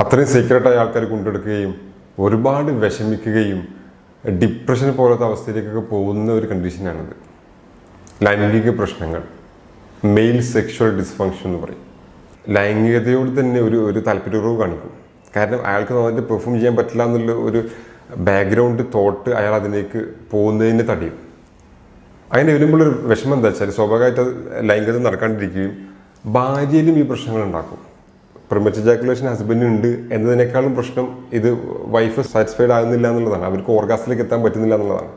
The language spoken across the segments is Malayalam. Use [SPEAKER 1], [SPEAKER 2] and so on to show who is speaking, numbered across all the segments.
[SPEAKER 1] അത്രയും സീക്രട്ടായ ആൾക്കാർ കൊണ്ടെടുക്കുകയും ഒരുപാട് വിഷമിക്കുകയും ഡിപ്രഷൻ പോലത്തെ അവസ്ഥയിലേക്കൊക്കെ പോകുന്ന ഒരു കണ്ടീഷനാണിത്. ലൈംഗിക പ്രശ്നങ്ങൾ, മെയിൽ സെക്ഷൽ ഡിസ്ഫങ്ഷൻ എന്ന് പറയും. ലൈംഗികതയോട് തന്നെ ഒരു താല്പര്യക്കുറവ് കാണിക്കും. കാരണം അയാൾക്ക് നന്നായിട്ട് പെർഫോം ചെയ്യാൻ പറ്റില്ല എന്നുള്ള ഒരു ബാക്ക്ഗ്രൗണ്ട് തോട്ട് അയാൾ അതിലേക്ക് പോകുന്നതിന് തടയും. അങ്ങനെ വരുമ്പോഴൊരു വിഷമം എന്താ വെച്ചാൽ സ്വാഭാവികമായിട്ട് ലൈംഗികത നടക്കാണ്ടിരിക്കുകയും ഭാര്യയിലും ഈ പ്രശ്നങ്ങൾ ഉണ്ടാക്കും. പ്രിമച്ചർ ജാക്കുലേഷൻ ഹസ്ബൻഡിനുണ്ട് എന്നതിനേക്കാളും പ്രശ്നം ഇത് വൈഫ് സാറ്റിസ്ഫൈഡ് ആകുന്നില്ല എന്നുള്ളതാണ്. അവർക്ക് ഓർഗാസിലേക്ക് എത്താൻ പറ്റുന്നില്ല എന്നുള്ളതാണ്.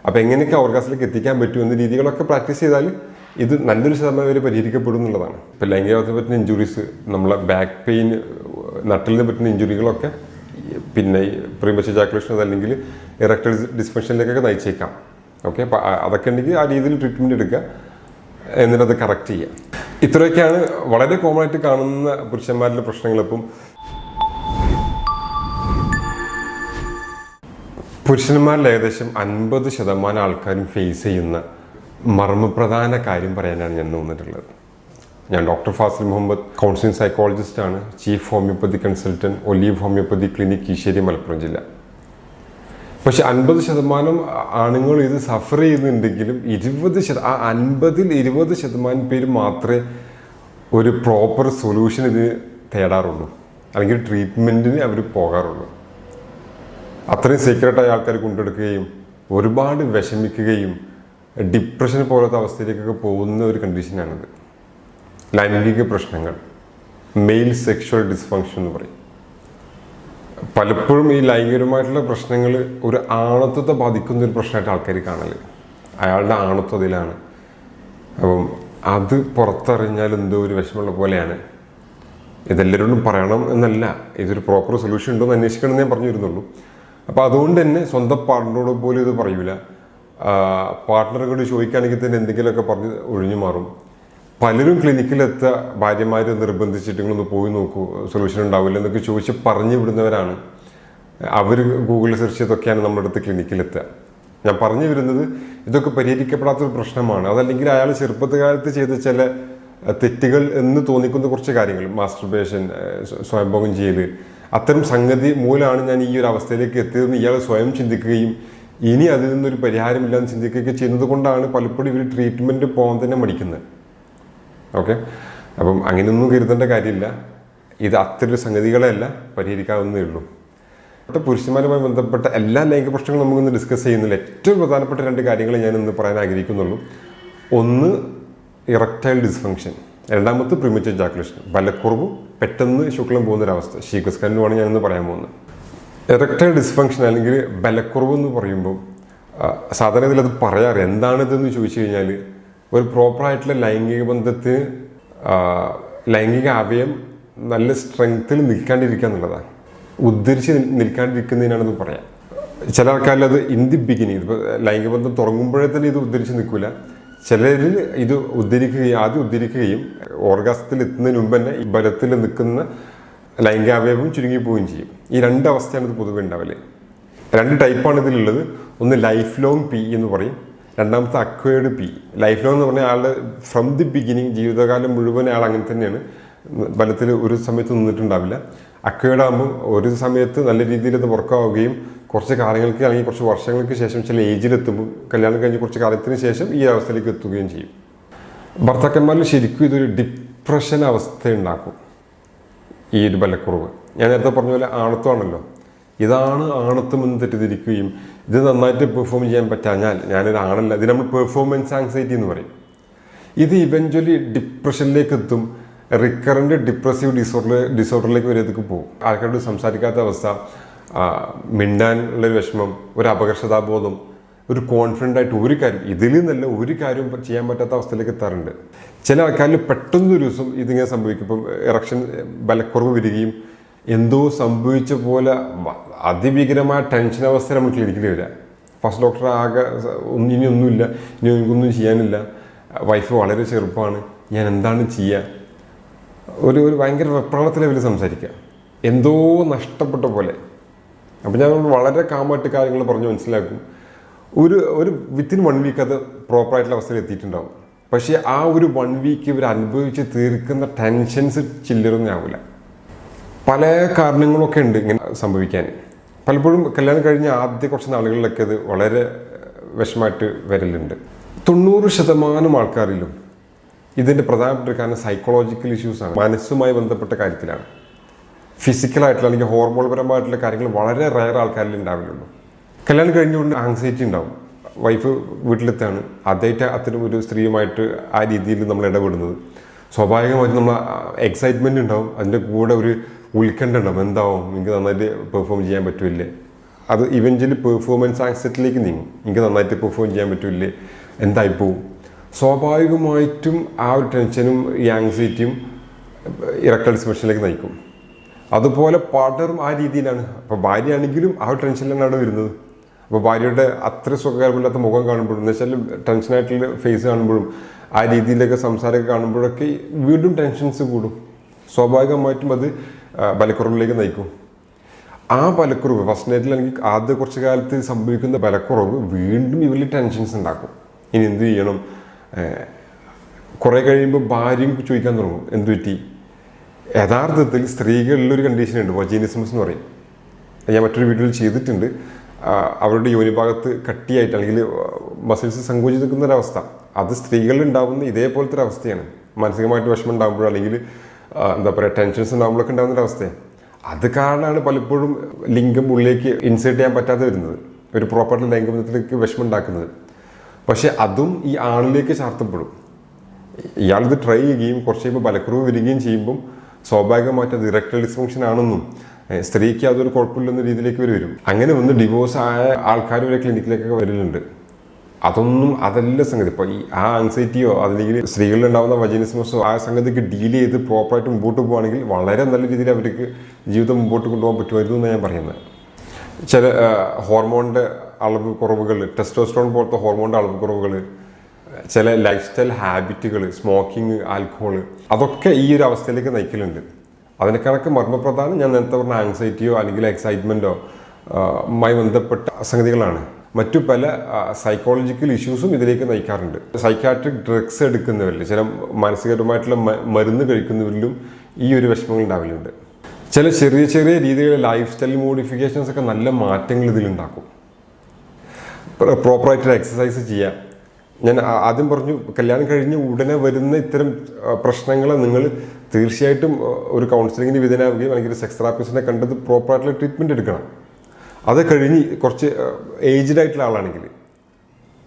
[SPEAKER 1] അപ്പോൾ എങ്ങനെയൊക്കെ ഓർഗാസിലേക്ക് എത്തിക്കാൻ പറ്റും എന്ന രീതികളൊക്കെ പ്രാക്ടീസ് ചെയ്താൽ ഇത് നല്ലൊരു ശതമാനം വരെ പരിഹരിക്കപ്പെടും എന്നുള്ളതാണ്. ഇപ്പോൾ ലൈംഗികതയെ പറ്റുന്ന ഇഞ്ചുറീസ്, നമ്മളെ ബാക്ക് പെയിൻ, നട്ടലിന് പറ്റുന്ന ഇഞ്ചുറികളൊക്കെ പിന്നെ പ്രീമച്ചർ ജാക്കുലേഷൻ അതല്ലെങ്കിൽ ഇറക്ടൽ ഡിസ്ഫങ്ഷനിലേക്കൊക്കെ നയിച്ചേക്കാം. ഓക്കെ, അപ്പോൾ അതൊക്കെ ഉണ്ടെങ്കിൽ ആ രീതിയിൽ ട്രീറ്റ്മെൻറ്റ് എടുക്കുക, എന്നിട്ട് അത് കറക്റ്റ് ചെയ്യുക. ഇത്രയൊക്കെയാണ് വളരെ കോമൺ ആയിട്ട് കാണുന്ന പുരുഷന്മാരിലെ പ്രശ്നങ്ങൾ. ഇപ്പം പുരുഷന്മാരിൽ ഏകദേശം 50% ആൾക്കാരും ഫേസ് ചെയ്യുന്ന മർമ്മപ്രധാന കാര്യം പറയാനാണ് ഞാൻ വന്നിട്ടുള്ളത്. ഞാൻ doctor Fazil Muhammad, counselling psychologist ആണ്, chief homoeopathy consultant, Olive homoeopathy clinic, Keesheri, Malappuram ജില്ല. പക്ഷെ 50% ആണുങ്ങൾ ഇത് സഫർ ചെയ്യുന്നുണ്ടെങ്കിലും 20% പേര് മാത്രമേ ഒരു പ്രോപ്പർ സൊല്യൂഷൻ ഇതിന് തേടാറുള്ളൂ, അല്ലെങ്കിൽ ട്രീറ്റ്മെൻറ്റിന് അവർ പോകാറുള്ളൂ. അത്രയും സീക്രട്ടായ ആൾക്കാർ കൊണ്ടെടുക്കുകയും ഒരുപാട് വിഷമിക്കുകയും ഡിപ്രഷൻ പോലത്തെ അവസ്ഥയിലേക്കൊക്കെ പോകുന്ന ഒരു കണ്ടീഷനാണിത്. ലൈംഗിക പ്രശ്നങ്ങൾ, മെയിൽ സെക്ഷൽ ഡിസ്ഫങ്ഷൻ എന്ന് പറയും. പലപ്പോഴും ഈ ലൈംഗികമായിട്ടുള്ള പ്രശ്നങ്ങൾ ഒരു ആണത്വത്തെ ബാധിക്കുന്ന ഒരു പ്രശ്നമായിട്ട് ആൾക്കാർ കാണല്. അയാളുടെ ആണത്വം അതിലാണ്. അപ്പം അത് പുറത്തറിഞ്ഞാൽ എന്തോ ഒരു വിഷമമുള്ള പോലെയാണ്. ഇതെല്ലാവരോടും പറയണം എന്നല്ല, ഇതൊരു പ്രോപ്പർ സൊല്യൂഷൻ ഉണ്ടോ എന്ന് അന്വേഷിക്കണമെന്ന് ഞാൻ പറഞ്ഞു വരുന്നുള്ളൂ. അപ്പോൾ അതുകൊണ്ട് തന്നെ സ്വന്തം പാർട്ട്ണറോട് പോലും ഇത് പറയൂല. പാർട്ട്ണറോട് ചോദിക്കുകയാണെങ്കിൽ തന്നെ എന്തെങ്കിലുമൊക്കെ പറഞ്ഞ് ഒഴിഞ്ഞു മാറും. പലരും ക്ലിനിക്കിലെത്തുക ഭാര്യമാർ നിർബന്ധിച്ചിട്ട് നിങ്ങളൊന്ന് പോയി നോക്കൂ, സൊല്യൂഷൻ ഉണ്ടാവില്ല എന്നൊക്കെ ചോദിച്ച് പറഞ്ഞു വിടുന്നവരാണ്. അവർ ഗൂഗിളിൽ സെർച്ച് ചെയ്തൊക്കെയാണ് നമ്മുടെ അടുത്ത് ക്ലിനിക്കിലെത്തുക. ഞാൻ പറഞ്ഞു വരുന്നത് ഇതൊക്കെ പരിഹരിക്കപ്പെടാത്തൊരു പ്രശ്നമാണ്. അതല്ലെങ്കിൽ അയാൾ ചെറുപ്പകാലത്ത് ചെയ്ത ചില തെറ്റുകൾ എന്ന് തോന്നിക്കുന്ന കുറച്ച് കാര്യങ്ങൾ, മാസ്റ്റർബേഷൻ, സ്വയംഭോഗം ചെയ്യൽ, അത്തരം സംഗതി മൂലമാണ് ഞാൻ ഈ ഒരു അവസ്ഥയിലേക്ക് എത്തിയതെന്ന് ഇയാൾ സ്വയം ചിന്തിക്കുകയും ഇനി അതിൽ നിന്നൊരു പരിഹാരമില്ലാന്ന് ചിന്തിക്കുകയൊക്കെ ചെയ്യുന്നത് കൊണ്ടാണ് പലപ്പോഴും ഇവർ ട്രീറ്റ്മെൻറ്റ് പോകാൻ തന്നെ മടിക്കുന്നത്. ഓക്കെ, അപ്പം അങ്ങനെയൊന്നും കരുതേണ്ട കാര്യമില്ല. ഇത് അത്തരം സംഗതികളെയല്ല പരിഹരിക്കാവുന്നതേ ഉള്ളൂ. പുരുഷന്മാരുമായി ബന്ധപ്പെട്ട എല്ലാ ലൈംഗിക പ്രശ്നങ്ങളും നമുക്കൊന്ന് ഡിസ്കസ് ചെയ്യുന്നില്ല. ഏറ്റവും പ്രധാനപ്പെട്ട 2 കാര്യങ്ങൾ ഞാനിന്ന് പറയാൻ ആഗ്രഹിക്കുന്നുള്ളൂ. ഒന്ന് ഇറക്ടൈൽ ഡിസ്ഫങ്ഷൻ, രണ്ടാമത്തെ പ്രീമച്ചർ ജാക്കുലേഷൻ, ബലക്കുറവും പെട്ടെന്ന് ശുക്ലം പോകുന്നൊരവസ്ഥ, ശീഘ്രസ്കലനുമാണ് ഞാനിന്ന് പറയാൻ പോകുന്നത്. ഇറക്ടൈൽ ഡിസ്ഫങ്ഷൻ അല്ലെങ്കിൽ ബലക്കുറവ് എന്ന് പറയുമ്പോൾ സാധാരണ ഇതിലത് പറയാറ് എന്താണിതെന്ന് ചോദിച്ചു കഴിഞ്ഞാൽ ഒരു പ്രോപ്പറായിട്ടുള്ള ലൈംഗിക ബന്ധത്തിന് ലൈംഗിക അവയം നല്ല സ്ട്രെങ്ത്തിൽ നിൽക്കാണ്ടിരിക്കുക എന്നുള്ളതാണ്. ഉദ്ധരിച്ച് നിൽക്കാണ്ടിരിക്കുന്നതിനാണെന്ന് പറയാം. ചില ആൾക്കാരിൽ അത് ഇൻ ദി ബിഗിനിങ്, ഇപ്പോൾ ലൈംഗിക ബന്ധം തുടങ്ങുമ്പോഴേ തന്നെ ഇത് ഉദ്ധരിച്ച് നിൽക്കില്ല. ചിലരിൽ ഇത് ആദ്യം ഉദ്ധരിക്കുകയും ഓർഗാസത്തിൽ എത്തുന്നതിന് മുമ്പ് തന്നെ ഈ ബലത്തിൽ നിൽക്കുന്ന ലൈംഗികാവയവം ചുരുങ്ങിപ്പോവുകയും ചെയ്യും. ഈ 2 അവസ്ഥയാണ് ഇത് പൊതുവെ ഉണ്ടാവില്ലേ. 2 ടൈപ്പാണ് ഇതിലുള്ളത്. ഒന്ന് ലൈഫ് ലോങ് പി എന്ന് പറയും, രണ്ടാമത്തെ അക്വയർഡ് പി. ലൈഫ് ലോങ് എന്ന് പറഞ്ഞാൽ ആളുടെ ഫ്രം ദി ബിഗിനിങ്, ജീവിതകാലം മുഴുവൻ അയാൾ അങ്ങനെ തന്നെയാണ്, ബലത്തിൽ ഒരു സമയത്ത് നിന്നിട്ടുണ്ടാവില്ല. അക്വയർഡ് ആകുമ്പോൾ ഒരു സമയത്ത് നല്ല രീതിയിൽ അത് വർക്കാവുകയും കുറച്ച് കാലങ്ങൾക്ക് അല്ലെങ്കിൽ കുറച്ച് വർഷങ്ങൾക്ക് ശേഷം ചില ഏജിലെത്തുമ്പോൾ, കല്യാണം കഴിഞ്ഞ് കുറച്ച് കാലത്തിന് ശേഷം ഈ അവസ്ഥയിലേക്ക് എത്തുകയും ചെയ്യും. ഭർത്താക്കന്മാരിൽ ശരിക്കും ഇതൊരു ഡിപ്രഷൻ അവസ്ഥ ഉണ്ടാക്കും ഈ ഒരു ബലക്കുറവ്. ഞാൻ നേരത്തെ പറഞ്ഞ പോലെ ആണത്വമാണല്ലോ, ഇതാണ് ആണത്വം എന്ന് തെറ്റിദ്ധരിക്കുകയും ഇത് നന്നായിട്ട് പെർഫോം ചെയ്യാൻ പറ്റാഞ്ഞാൽ ഞാനൊരു ആണല്ല, ഇത് നമ്മൾ പെർഫോമൻസ് ആങ്സൈറ്റി എന്ന് പറയും. ഇത് ഇവഞ്ച്വലി ഡിപ്രഷനിലേക്ക് എത്തും. റിക്കറൻറ്റ് ഡിപ്രസീവ് ഡിസോർഡറിലേക്ക് വരെ ഇതൊക്കെ പോകും. ആൾക്കാരോട് സംസാരിക്കാത്ത അവസ്ഥ, മിണ്ടാനുള്ളൊരു വിഷമം, ഒരു അപകർഷതാബോധം, ഒരു കോൺഫിഡൻ്റ് ആയിട്ട് ഒരു കാര്യം ഇതിൽ നിന്നല്ല ഒരു കാര്യവും ചെയ്യാൻ പറ്റാത്ത അവസ്ഥയിലേക്ക് എത്താറുണ്ട്. ചില ആൾക്കാരിൽ പെട്ടെന്നൊരു ദിവസം ഇതിങ്ങനെ സംഭവിക്കും. ഇപ്പം ഇറക്ഷൻ ബലക്കുറവ് വരികയും എന്തോ സംഭവിച്ച പോലെ അതിഭീകരമായ ടെൻഷൻ അവസ്ഥ നമ്മൾ ക്ലിനിക്കിൽ വരിക. ഫസ്റ്റ് ഡോക്ടർ ആകെ ഇനി ഒന്നുമില്ല, ഇനി എനിക്കൊന്നും ചെയ്യാനില്ല, വൈഫ് വളരെ ചെറുപ്പമാണ്, ഞാൻ എന്താണ് ചെയ്യുക, ഒരു ഭയങ്കര വെപ്രാളത്തിൽ ലെവലിൽ സംസാരിക്കുക, എന്തോ നഷ്ടപ്പെട്ട പോലെ. അപ്പം ഞാൻ വളരെ കാമായിട്ട് കാര്യങ്ങൾ പറഞ്ഞ് മനസ്സിലാക്കും. ഒരു വിത്തിൻ 1 വീക്ക് അത് പ്രോപ്പറായിട്ടുള്ള അവസ്ഥയിൽ എത്തിയിട്ടുണ്ടാവും. പക്ഷേ ആ ഒരു 1 വീക്ക് ഇവർ അനുഭവിച്ച് തീർക്കുന്ന ടെൻഷൻസ് ചില്ലറൊന്നും ആവില്ല. പല കാരണങ്ങളൊക്കെ ഉണ്ട് ഇങ്ങനെ സംഭവിക്കാൻ. പലപ്പോഴും കല്യാണം കഴിഞ്ഞ ആദ്യ കുറച്ച് നാളുകളിലൊക്കെ അത് വളരെ വിഷമമായിട്ട് വരലുണ്ട്. 90% ആൾക്കാരിലും ഇതിൻ്റെ പ്രധാനപ്പെട്ട കാരണം സൈക്കോളജിക്കൽ ഇഷ്യൂസാണ്, മനസ്സുമായി ബന്ധപ്പെട്ട കാര്യത്തിലാണ്. ഫിസിക്കലായിട്ടുള്ള അല്ലെങ്കിൽ ഹോർമോൺ പരമായിട്ടുള്ള കാര്യങ്ങൾ വളരെ റയർ ആൾക്കാരിൽ ഉണ്ടാവില്ലുള്ളൂ. കല്യാണം കഴിഞ്ഞുകൊണ്ട് ആങ്സൈറ്റി ഉണ്ടാവും. വൈഫ് വീട്ടിലെത്താണ്, ആദ്യമായിട്ട് അത്തരം ഒരു സ്ത്രീയുമായിട്ട് ആ രീതിയിൽ നമ്മൾ ഇടപെടുന്നത്. സ്വാഭാവികമായിട്ടും നമ്മൾ എക്സൈറ്റ്മെൻറ്റ് ഉണ്ടാവും, അതിൻ്റെ കൂടെ ഒരു ഉത്കണ്ഠ ഉണ്ടാവും. എന്താവും, എനിക്ക് നന്നായിട്ട് പെർഫോം ചെയ്യാൻ പറ്റില്ലേ, അത് ഇവഞ്ച്വലി പെർഫോമൻസ് ആങ്സൈറ്റിയിലേക്ക് നീങ്ങും. എനിക്ക് നന്നായിട്ട് പെർഫോം ചെയ്യാൻ പറ്റില്ലേ, എന്തായിപ്പോവും. സ്വാഭാവികമായിട്ടും ആ ഒരു ടെൻഷനും ഈ ആങ്സൈറ്റിയും ഇറക്ടൽ ഡിസ്ഫങ്ഷനിലേക്ക് നയിക്കും. അതുപോലെ പാർട്ണറും ആ രീതിയിലാണ്. അപ്പോൾ ഭാര്യയാണെങ്കിലും ആ ഒരു ടെൻഷനിലാണ് അവിടെ വരുന്നത്. അപ്പോൾ ഭാര്യയുടെ അത്ര സുഖകരമില്ലാത്ത മുഖം കാണുമ്പോഴും, എന്ന് വെച്ചാൽ ടെൻഷനായിട്ടുള്ള ഫേസ് കാണുമ്പോഴും, ആ രീതിയിലൊക്കെ സംസാരമൊക്കെ കാണുമ്പോഴൊക്കെ വീണ്ടും ടെൻഷൻസ് കൂടും. സ്വാഭാവികമായിട്ടും അത് ബലക്കുറവിലേക്ക് നയിക്കും. ആ ബലക്കുറവ് ഫസ്റ്റ് നൈറ്റിൽ അല്ലെങ്കിൽ ആദ്യ കുറച്ച് കാലത്ത് സംഭവിക്കുന്ന ബലക്കുറവ് വീണ്ടും ഇവരിൽ ടെൻഷൻസ് ഉണ്ടാക്കും. ഇനി എന്ത് ചെയ്യണം? കുറേ കഴിയുമ്പോൾ ഭാര്യയും ചോദിക്കാൻ തുടങ്ങും, എന്ത് പറ്റി. യഥാർത്ഥത്തിൽ സ്ത്രീകളിലൊരു കണ്ടീഷൻ ഉണ്ട്, വജീനിസംസ് എന്ന് പറയും. ഞാൻ മറ്റൊരു വീഡിയോയിൽ ചെയ്തിട്ടുണ്ട്. അവരുടെ യോനിഭാഗത്ത് കട്ടിയായിട്ട് അല്ലെങ്കിൽ മസിൽസ് സങ്കോചിച്ച് നിൽക്കുന്ന ഒരവസ്ഥ, അത് സ്ത്രീകളിൽ ഉണ്ടാകുന്ന ഇതേപോലത്തെ ഒരു അവസ്ഥയാണ്. മാനസികമായിട്ട് വിഷമം ഉണ്ടാകുമ്പോഴോ അല്ലെങ്കിൽ എന്താ പറയുക ടെൻഷൻസ് ഉണ്ടാകുമ്പോഴൊക്കെ ഉണ്ടാകുന്ന ഒരവസ്ഥയാണ്. അത് കാരണമാണ് പലപ്പോഴും ലിംഗം ഉള്ളിലേക്ക് ഇൻസേർട്ട് ചെയ്യാൻ പറ്റാതെ വരുന്നത്, ഒരു പ്രോപ്പർട്ടി ലൈംഗികത്തിലേക്ക് വിഷമം ഉണ്ടാക്കുന്നത്. പക്ഷെ അതും ഈ ആണിലേക്ക് ചാർത്തപ്പെടും. ഇയാളിത് ട്രൈ ചെയ്യുകയും കുറച്ച് കഴിയുമ്പോൾ ബലക്കുറവ് വരികയും ചെയ്യുമ്പം സ്വാഭാവികമായിട്ട് അത് ഇറക്ടൽ ഡിസ്ഫങ്ഷൻ ആണെന്നും സ്ത്രീക്ക് അതൊരു കുഴപ്പമില്ലെന്ന രീതിയിലേക്ക് വരും. അങ്ങനെ വന്ന് ഡിവോഴ്സ് ആയ ആൾക്കാർ വരെ ക്ലിനിക്കിലേക്കൊക്കെ വരലുണ്ട്. അതല്ല സംഗതി. ഇപ്പോൾ ഈ ആ ആങ്സൈറ്റിയോ അല്ലെങ്കിൽ സ്ത്രീകളിലുണ്ടാകുന്ന വജീനിസമസോ ആ സംഗതിക്ക് ഡീൽ ചെയ്ത് പ്രോപ്പറായിട്ട് മുമ്പോട്ട് പോകുകയാണെങ്കിൽ വളരെ നല്ല രീതിയിൽ അവർക്ക് ജീവിതം മുമ്പോട്ട് കൊണ്ടുപോകാൻ പറ്റുമായിരുന്നു എന്നാണ് ഞാൻ പറയുന്നത്. ചില ഹോർമോണിൻ്റെ അളവ് കുറവുകൾ, ടെസ്റ്റോസ്റ്ററോൺ പോലത്തെ ഹോർമോണിൻ്റെ അളവ് കുറവുകൾ, ചില ലൈഫ് സ്റ്റൈൽ ഹാബിറ്റുകൾ, സ്മോക്കിംഗ്, ആൽക്കഹോൾ, അതൊക്കെ ഈ ഒരു അവസ്ഥയിലേക്ക് നയിക്കലുണ്ട്. അതിനേക്കാളൊക്കെ മർമ്മപ്രധാനം ഞാൻ നേരത്തെ പറഞ്ഞ ആങ്സൈറ്റിയോ അല്ലെങ്കിൽ എക്സൈറ്റ്മെൻറ്റോ മായി ബന്ധപ്പെട്ട സംഗതികളാണ്. മറ്റു പല സൈക്കോളജിക്കൽ ഇഷ്യൂസും ഇതിലേക്ക് നയിക്കാറുണ്ട്. സൈക്കാട്രിക് ഡ്രഗ്സ് എടുക്കുന്നവരിൽ, ചില മാനസികപരമായിട്ടുള്ള മരുന്ന് കഴിക്കുന്നവരിലും ഈ ഒരു വിഷമങ്ങൾ ഉണ്ടാവലുണ്ട്. ചില ചെറിയ ചെറിയ രീതിയിലുള്ള ലൈഫ് സ്റ്റൈൽ മോഡിഫിക്കേഷൻസ് ഒക്കെ നല്ല മാറ്റങ്ങൾ ഇതിലുണ്ടാക്കും. പ്രോപ്പറായിട്ട് എക്സസൈസ് ചെയ്യുക. ഞാൻ ആദ്യം പറഞ്ഞു, കല്യാണം കഴിഞ്ഞ് ഉടനെ വരുന്ന ഇത്തരം പ്രശ്നങ്ങളെ നിങ്ങൾ തീർച്ചയായിട്ടും ഒരു കൗൺസിലിങ്ങിന് വിധേയനാവുകയും അല്ലെങ്കിൽ ഒരു സെക്സ് തെറാപ്പിസ്റ്റിനെ കണ്ടത് പ്രോപ്പറായിട്ടുള്ള ട്രീറ്റ്മെൻറ്റ് എടുക്കണം. അത് കഴിഞ്ഞ് കുറച്ച് ഏജ്ഡ് ആയിട്ടുള്ള ആളാണെങ്കിൽ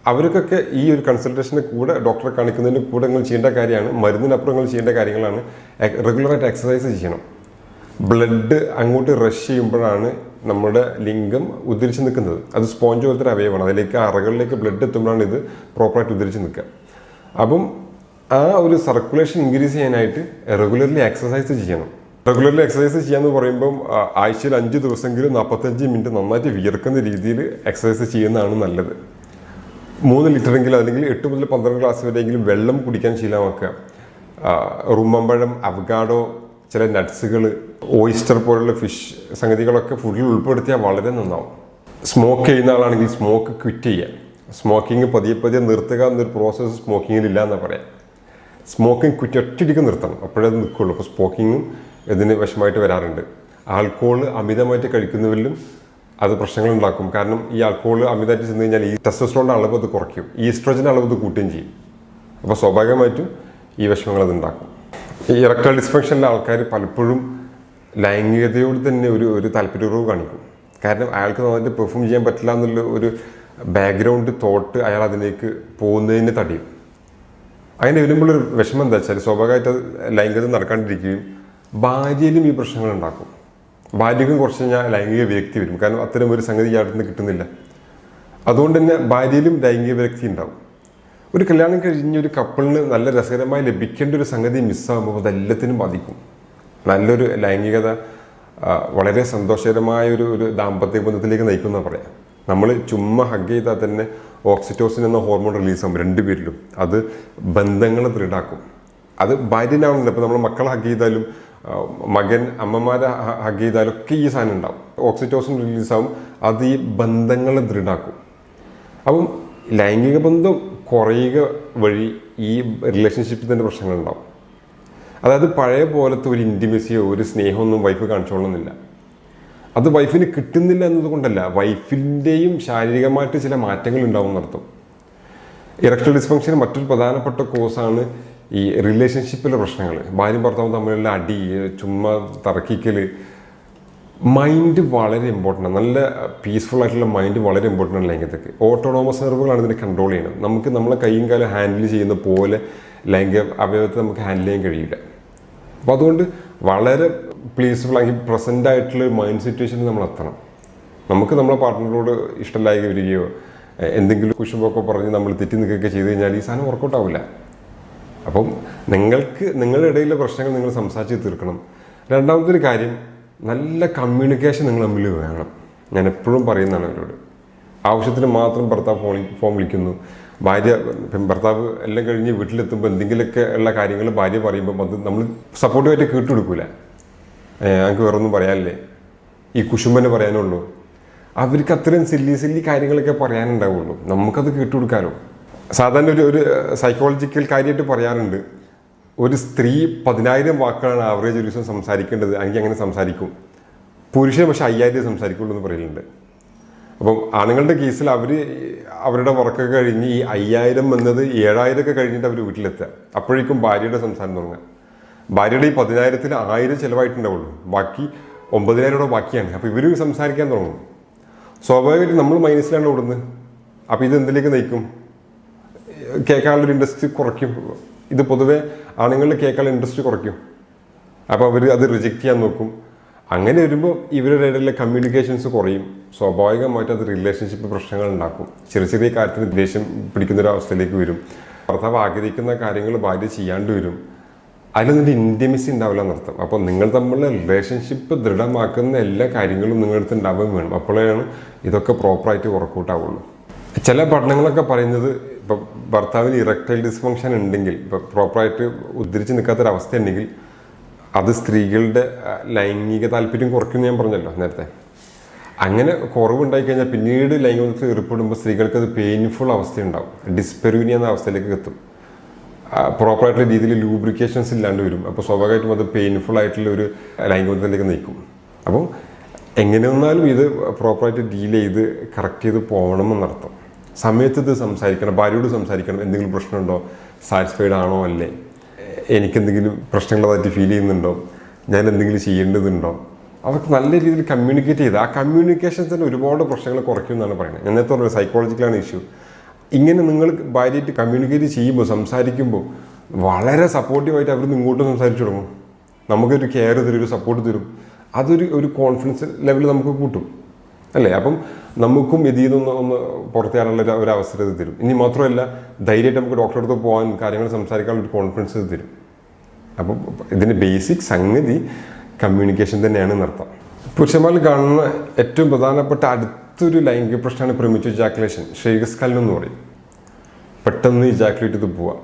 [SPEAKER 1] അവർക്കൊക്കെ ഈ ഒരു കൺസൾട്ടേഷൻ്റെ കൂടെ ഡോക്ടറെ കാണിക്കുന്നതിന് കൂടെ നിങ്ങൾ ചെയ്യേണ്ട കാര്യമാണ്, മരുന്നിനപ്പുറം നിങ്ങൾ ചെയ്യേണ്ട കാര്യങ്ങളാണ്. റെഗുലറായിട്ട് എക്സസൈസ് ചെയ്യണം. ബ്ലഡ് അങ്ങോട്ട് റഷ് ചെയ്യുമ്പോഴാണ് നമ്മുടെ ലിംഗം ഉദ്ധരിച്ച് നിൽക്കുന്നത്. അത് സ്പോഞ്ച് പോലത്തെ ഒരു അവയവമാണ്. അതിലേക്ക് അറകളിലേക്ക് ബ്ലഡ് എത്തുമ്പോഴാണ് ഇത് പ്രോപ്പറായിട്ട് ഉദ്ധരിച്ച് നിൽക്കുക. അപ്പം ആ ഒരു സർക്കുലേഷൻ ഇൻക്രീസ് ചെയ്യാനായിട്ട് റെഗുലർലി എക്സസൈസ് ചെയ്യണം. റെഗുലർലി എക്സസൈസ് ചെയ്യാന്ന് പറയുമ്പം ആഴ്ചയിൽ 5 ദിവസമെങ്കിലും 45 മിനിറ്റ് നന്നായിട്ട് വിയർക്കുന്ന രീതിയിൽ എക്സസൈസ് ചെയ്യുന്നതാണ് നല്ലത്. 3 ലിറ്ററെങ്കിലും അല്ലെങ്കിൽ 8 മുതൽ 12 ഗ്ലാസ് വരെയെങ്കിലും വെള്ളം കുടിക്കാൻ ശീലമാക്കുക. റുമ്മമ്പഴം, അവഗാഡോ, ചില നട്ട്സുകൾ, ഓയിസ്റ്റർ പോലുള്ള ഫിഷ് സംഗതികളൊക്കെ ഫുഡിൽ ഉൾപ്പെടുത്തിയാൽ വളരെ നന്നാവും. സ്മോക്ക് ചെയ്യുന്ന ആളാണെങ്കിൽ സ്മോക്ക് ക്വിറ്റ് ചെയ്യുക. സ്മോക്കിങ് പതിയെ നിർത്തുക എന്നൊരു പ്രോസസ്സ് സ്മോക്കിങ്ങിലില്ല എന്നാണ് പറയാം. സ്മോക്കിംഗ് ക്വിറ്റ് ഒറ്റയടിക്ക് നിർത്തണം, അപ്പോഴേ അത് നിൽക്കുള്ളൂ. അപ്പോൾ സ്മോക്കിങ്ങും ഇതിന് വശമായിട്ട് വരാറുണ്ട്. ആൽക്കഹോൾ അമിതമായിട്ട് കഴിക്കുന്നവരിലും അത് പ്രശ്നങ്ങളുണ്ടാക്കും. കാരണം ഈ ആൽക്കഹോൾ അമിതമായിട്ട് ചെന്ന് കഴിഞ്ഞാൽ ഈ ടെസ്റ്റോസ്റ്ററോണിൻ്റെ അളവ് അത് കുറയ്ക്കും, ഈസ്ട്രോജൻ്റെ അളവ് അത് കൂട്ടുകയും ചെയ്യും. അപ്പോൾ സ്വാഭാവികമായിട്ടും ഈ വിഷമങ്ങൾ അത് ഉണ്ടാക്കും. ഈ ഇറക്ടൽ ഡിസ്ഫങ്ഷനിലെ ആൾക്കാർ പലപ്പോഴും ലൈംഗികതയോട് തന്നെ ഒരു താല്പര്യക്കുറവ് കാണിക്കും. കാരണം അയാൾക്ക് നന്നായിട്ട് പെർഫോം ചെയ്യാൻ പറ്റില്ല എന്നുള്ള ഒരു ബാക്ക്ഗ്രൗണ്ട് തോട്ട് അയാൾ അതിലേക്ക് പോകുന്നതിന് തടയും. അങ്ങനെ വരുമ്പോഴൊരു വിഷമം എന്താ വെച്ചാൽ സ്വാഭാവികമായിട്ട് ലൈംഗികത നടക്കാണ്ടിരിക്കുകയും ഭാര്യയിലും ഈ പ്രശ്നങ്ങൾ ഉണ്ടാക്കും. ഭാര്യയ്ക്കും കുറച്ച് കഴിഞ്ഞാൽ ലൈംഗിക വിരക്തി വരും. കാരണം അത്തരം ഒരു സംഗതി ഇയാളുടെ നിന്ന് കിട്ടുന്നില്ല. അതുകൊണ്ട് തന്നെ ഭാര്യയിലും ലൈംഗിക വിരക്തി ഉണ്ടാവും. ഒരു കല്യാണം കഴിഞ്ഞ ഒരു കപ്പിളിന് നല്ല രസകരമായി ലഭിക്കേണ്ട ഒരു സംഗതി മിസ്സാകുമ്പോൾ അതെല്ലാത്തിനും ബാധിക്കും. നല്ലൊരു ലൈംഗികത വളരെ സന്തോഷകരമായ ഒരു ദാമ്പത്യ ബന്ധത്തിലേക്ക് നയിക്കുമെന്ന് പറയാം. നമ്മൾ ചുമ്മാ ഹഗ് ചെയ്താൽ തന്നെ ഓക്സിറ്റോസിൻ എന്ന ഹോർമോൺ റിലീസാകും രണ്ടുപേരിലും. അത് ബന്ധങ്ങളെ ദൃഢാക്കും. അത് ഭാര്യനാവുന്നില്ല. ഇപ്പോൾ നമ്മൾ മക്കളെ ഹഗ് ചെയ്താലും മകൻ അമ്മമാരെ ഹഗ് ചെയ്താലും ഒക്കെ ഈ സാധനം ഉണ്ടാവും. ഓക്സിറ്റോസിൻ റിലീസാവും. അത് ഈ ബന്ധങ്ങളെ ദൃഢാക്കും. അപ്പം ലൈംഗിക ബന്ധം കുറയുക വഴി ഈ റിലേഷൻഷിപ്പിൽ തന്നെ പ്രശ്നങ്ങളുണ്ടാവും. അതായത് പഴയ പോലത്തെ ഒരു ഇൻറ്റിമസിയോ ഒരു സ്നേഹമൊന്നും വൈഫ് കാണിച്ചോളുന്നില്ല. അത് വൈഫിന് കിട്ടുന്നില്ല എന്നതുകൊണ്ടല്ല, വൈഫിൻ്റെയും ശാരീരികമായിട്ട് ചില മാറ്റങ്ങൾ ഉണ്ടാവും എന്നർത്ഥം. ഇറക്ടൈൽ ഡിസ്ഫങ്ഷൻ മറ്റൊരു പ്രധാനപ്പെട്ട കോസാണ് ഈ റിലേഷൻഷിപ്പിലെ പ്രശ്നങ്ങൾ. ഭാര്യയും ഭർത്താവും തമ്മിലുള്ള അടി, ചുമ്മാ തർക്കിക്കൽ. മൈൻഡ് വളരെ ഇമ്പോർട്ടൻ്റ് ആണ്. നല്ല പീസ്ഫുൾ ആയിട്ടുള്ള മൈൻഡ് വളരെ ഇമ്പോർട്ടൻ്റ് ആണ് ലൈംഗികതയ്ക്ക്. ഓട്ടോണോമസ് നെർവുകളാണ് ഇതിനെ കൺട്രോൾ ചെയ്യുന്നത്. നമുക്ക് നമ്മളെ കൈയും കാലം ഹാൻഡിൽ ചെയ്യുന്ന പോലെ ലൈംഗിക അവയവത്തെ നമുക്ക് ഹാൻഡിൽ ചെയ്യാൻ കഴിയില്ല. അപ്പോൾ അതുകൊണ്ട് വളരെ പീസ്ഫുൾ ആയി പ്രസൻ്റ് ആയിട്ടുള്ള മൈൻഡ് സിറ്റുവേഷനിൽ നമ്മൾ എത്തണം. നമുക്ക് നമ്മളെ പാർട്ട്ണറോട് ഇഷ്ടമില്ലായി വരികയോ എന്തെങ്കിലും കുശുമ്പൊക്കെ പറഞ്ഞ് നമ്മൾ തെറ്റി നിൽക്കുകയൊക്കെ ചെയ്ത് കഴിഞ്ഞാൽ ഈ സാധനം വർക്കൗട്ട് ആവില്ല. അപ്പം നിങ്ങളുടെ ഇടയിലെ പ്രശ്നങ്ങൾ നിങ്ങൾ സംസാരിച്ച് തീർക്കണം. രണ്ടാമത്തെ ഒരു കാര്യം, നല്ല കമ്മ്യൂണിക്കേഷൻ നിങ്ങൾ തമ്മിൽ വേണം. ഞാൻ എപ്പോഴും പറയുന്നതാണ് അവരോട്. ആവശ്യത്തിന് മാത്രം ഭർത്താവ് ഫോൺ വിളിക്കുന്നു, ഭർത്താവ് എല്ലാം കഴിഞ്ഞ് വീട്ടിലെത്തുമ്പോൾ എന്തെങ്കിലുമൊക്കെ ഉള്ള കാര്യങ്ങൾ ഭാര്യ പറയുമ്പോൾ അത് നമ്മൾ സപ്പോർട്ടീവായിട്ട് കേട്ടുകൊടുക്കൂല. ഞങ്ങൾക്ക് വേറൊന്നും പറയാനില്ലേ, ഈ കുശുമ്പനെ പറയാനുള്ളൂ. അവർക്ക് അത്രയും സില്ലി കാര്യങ്ങളൊക്കെ പറയാനുണ്ടാവുള്ളൂ. നമുക്കത് കേട്ടുകൊടുക്കാമല്ലോ. സാധാരണ ഒരു സൈക്കോളജിക്കൽ കാര്യമായിട്ട് പറയാറുണ്ട്, ഒരു സ്ത്രീ 10,000 വാക്കുകളാണ് ആവറേജ് ഒരു ദിവസം സംസാരിക്കേണ്ടത്. എനിക്ക് അങ്ങനെ സംസാരിക്കും. പുരുഷൻ പക്ഷെ 5,000 സംസാരിക്കുള്ളൂ എന്ന് പറയുന്നുണ്ട്. അപ്പം ആണുങ്ങളുടെ കേസിൽ അവരുടെ വർക്കൊക്കെ കഴിഞ്ഞ് ഈ 5,000 എന്നത് 7,000 ഒക്കെ കഴിഞ്ഞിട്ട് അവർ വീട്ടിലെത്തുക. അപ്പോഴേക്കും ഭാര്യയുടെ സംസാരം തുടങ്ങുക. ഭാര്യയുടെ ഈ 10,000-ൽ 1,000 ചിലവായിട്ടുണ്ടാവുള്ളൂ, ബാക്കി 9,000 ബാക്കിയാണ്. അപ്പോൾ ഇവർ സംസാരിക്കാൻ തുടങ്ങും. സ്വാഭാവികമായിട്ട് നമ്മൾ മൈനസിലാണ് ഓടുന്നത്. അപ്പോൾ ഇത് എന്തിലേക്ക് നയിക്കും? കേൾക്കാനുള്ളൊരു ഇൻട്രസ്റ്റ് കുറയ്ക്കും. ഇത് പൊതുവെ ആണുങ്ങളിൽ കേൾക്കാനുള്ള ഇൻട്രസ്റ്റ് കുറയ്ക്കും. അപ്പോൾ അവർ അത് റിജക്റ്റ് ചെയ്യാൻ നോക്കും. അങ്ങനെ വരുമ്പോൾ ഇവരുടെ ഇടയിലെ കമ്മ്യൂണിക്കേഷൻസ് കുറയും. സ്വാഭാവികമായിട്ട് അത് റിലേഷൻഷിപ്പ് പ്രശ്നങ്ങൾ ഉണ്ടാക്കും. ചെറിയ കാര്യത്തിന് ദേഷ്യം പിടിക്കുന്നൊരവസ്ഥയിലേക്ക് വരും. ഭർത്താവ് ആഗ്രഹിക്കുന്ന കാര്യങ്ങൾ ഭാര്യ ചെയ്യാണ്ട് വരും. അതിലൊന്നും ഇൻറ്റിമസി ഉണ്ടാവില്ല എന്നർത്ഥം. അപ്പോൾ നിങ്ങൾ തമ്മിലുള്ള റിലേഷൻഷിപ്പ് ദൃഢമാക്കുന്ന എല്ലാ കാര്യങ്ങളും നിങ്ങളടുത്ത് ഉണ്ടാവുകയും വേണം. അപ്പോഴാണ് ഇതൊക്കെ പ്രോപ്പറായിട്ട് വർക്കൗട്ട് ആവുള്ളൂ. ചില പഠനങ്ങളൊക്കെ പറയുന്നത്, ഇപ്പോൾ ഭർത്താവിന് ഇറക്ടൈൽ ഡിസ്ഫങ്ഷൻ ഉണ്ടെങ്കിൽ, ഇപ്പോൾ പ്രോപ്പറായിട്ട് ഉദ്ധരിച്ച് നിൽക്കാത്തൊരവസ്ഥ ഉണ്ടെങ്കിൽ അത് സ്ത്രീകളുടെ ലൈംഗിക താല്പര്യം കുറയ്ക്കുമെന്ന് ഞാൻ പറഞ്ഞല്ലോ നേരത്തെ. അങ്ങനെ കുറവുണ്ടായി കഴിഞ്ഞാൽ പിന്നീട് ലൈംഗികത്തിൽ ഏർപ്പെടുമ്പോൾ സ്ത്രീകൾക്ക് അത് പെയിൻഫുൾ അവസ്ഥയുണ്ടാവും. ഡിസ്പെറൂനിയ എന്ന അവസ്ഥയിലേക്ക് എത്തും. പ്രോപ്പറായിട്ടുള്ള രീതിയിൽ ലൂബ്രിക്കേഷൻസ് ഇല്ലാണ്ട് വരും. അപ്പോൾ സ്വാഭാവികമായിട്ടും അത് പെയിൻഫുൾ ആയിട്ടുള്ള ഒരു ലൈംഗികത്തിലേക്ക് നയിക്കും. അപ്പോൾ എങ്ങനെ വന്നാലും ഇത് പ്രോപ്പറായിട്ട് ഡീൽ ചെയ്ത് കറക്റ്റ് ചെയ്ത് പോകണമെന്നർത്ഥം. സമയത്ത് ഇത് സംസാരിക്കണം, ഭാര്യയോട് സംസാരിക്കണം. എന്തെങ്കിലും പ്രശ്നമുണ്ടോ, സാറ്റിസ്ഫൈഡ് ആണോ അല്ലേ, എനിക്കെന്തെങ്കിലും പ്രശ്നങ്ങളായിട്ട് ഫീൽ ചെയ്യുന്നുണ്ടോ, ഞാൻ എന്തെങ്കിലും ചെയ്യേണ്ടതുണ്ടോ, അതൊക്കെ നല്ല രീതിയിൽ കമ്മ്യൂണിക്കേറ്റ് ചെയ്ത് ആ കമ്മ്യൂണിക്കേഷൻ തന്നെ ഒരുപാട് പ്രശ്നങ്ങൾ കുറയ്ക്കുമെന്നാണ് പറയുന്നത്. ഞാൻ നേരത്തെ പറഞ്ഞത് സൈക്കോളജിക്കലാണ് ഇഷ്യൂ. ഇങ്ങനെ നിങ്ങൾ ഭാര്യയായിട്ട് കമ്മ്യൂണിക്കേറ്റ് ചെയ്യുമ്പോൾ, സംസാരിക്കുമ്പോൾ വളരെ സപ്പോർട്ടീവായിട്ട് അവർ ഇങ്ങോട്ട് സംസാരിച്ചു തുടങ്ങും. നമുക്കൊരു കെയർ തരും, ഒരു സപ്പോർട്ട് തരും. അതൊരു കോൺഫിഡൻസ് ലെവൽ നമുക്ക് കൂട്ടും അല്ലേ. അപ്പം നമുക്കും ഇതിൽ നിന്ന് പുറത്തേക്കാനുള്ള ഒരു അവസരം തരും. ഇനി മാത്രമല്ല, ധൈര്യമായിട്ട് നമുക്ക് ഡോക്ടറെ അടുത്ത് പോകാൻ, കാര്യങ്ങൾ സംസാരിക്കാനുള്ള ഒരു കോൺഫിഡൻസ് തരും. അപ്പം ഇതിൻ്റെ ബേസിക് സംഗതി കമ്മ്യൂണിക്കേഷൻ തന്നെയാണ് എന്നർത്ഥം. പുരുഷന്മാരിൽ കാണുന്ന ഏറ്റവും പ്രധാനപ്പെട്ട അടുത്തൊരു ലൈംഗിക പ്രശ്നമാണ് പ്രിമിറ്റീവ് ഇജാക്കുലേഷൻ, ശൈകസ്ഖലനം എന്ന് പറയും. പെട്ടെന്ന് ഇജാക്കുലേറ്റ് ചെയ്ത് പോവുക.